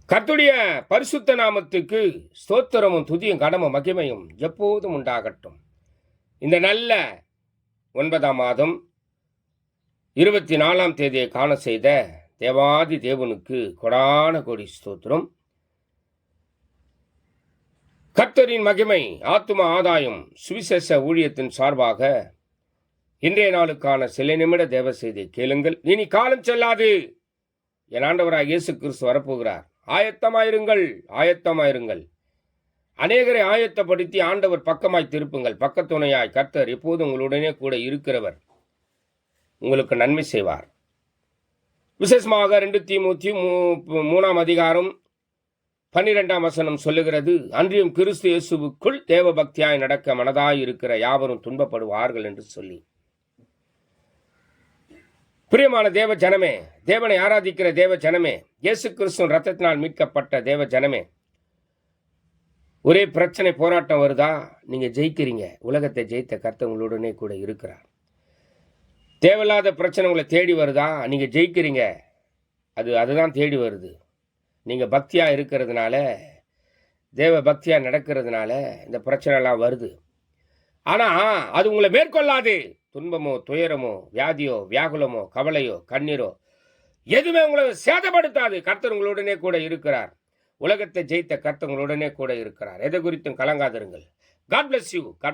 கர்த்தருடைய பரிசுத்த நாமத்துக்கு ஸ்தோத்திரமும் துதியும் கடமும் மகிமையும் எப்போதும் உண்டாகட்டும். இந்த நல்ல 9ஆம் மாதம் 24ஆம் தேதியை காண செய்த தேவாதி தேவனுக்கு கொடான கோடி ஸ்தோத்திரம். கர்த்தரின் மகிமை ஆத்தும ஆதாயம் சுவிசேஷ ஊழியத்தின் சார்பாக இன்றைய நாளுக்கான சில நிமிட தேவ செய்தியை கேளுங்கள். இனி காலம் செல்லாது, என் ஆண்டவராக இயேசு கிறிஸ்து வரப்போகிறார். ஆயத்தமாயிருங்கள், ஆயத்தமாயிருங்கள். அநேகரை ஆயத்தப்படுத்தி ஆண்டவர் பக்கமாய் திருப்புங்கள். பக்கத்துணையாய் கர்த்தர் எப்போதும் உங்களுடனே கூட இருக்கிறவர் உங்களுக்கு நன்மை செய்வார். விசேஷமாக 2 தீமோத்தேயு 3ஆம் அதிகாரம் 12ஆம் வசனம் சொல்லுகிறது, அன்றியும் கிறிஸ்து இயேசுவுக்குள் தேவ பக்தியாய் நடக்க மனதாய் இருக்கிற யாவரும் துன்பப்படுவார்கள் என்று சொல்லி. பிரியமான தேவ ஜனமே, தேவனை ஆராதிக்கிற தேவ ஜனமே, இயேசு கிறிஸ்துவின் ரத்தத்தினால் மீட்கப்பட்ட தேவ ஜனமே, ஒரே பிரச்சனை போராட்டம் வருதா? நீங்க ஜெயிக்கிறீங்க. உலகத்தை ஜெயித்த கர்த்தர் உங்களுடனே கூட இருக்கிறார். தேவையில்லாத பிரச்சனை உங்களை தேடி வருதா? நீங்க ஜெயிக்கிறீங்க. அதுதான் தேடி வருது. நீங்க பக்தியா இருக்கிறதுனால, தேவ பக்தியா நடக்கிறதுனால இந்த பிரச்சனை எல்லாம் வருது. ஆனா அது உங்களை மேற்கொள்ளாது. துன்பமோ, துயரமோ, வியாதியோ, வியாகுலமோ, கவலையோ, கண்ணீரோ எதுவுமே உங்களை சேதப்படுத்தாது. கர்த்தர் உங்களுடனே கூட இருக்கிறார். உலகத்தை ஜெயித்த கர்த்தர் உங்களுடனே கூட இருக்கிறார். எதை குறித்தும் கலங்காதிருங்கள். God bless you. God bless you.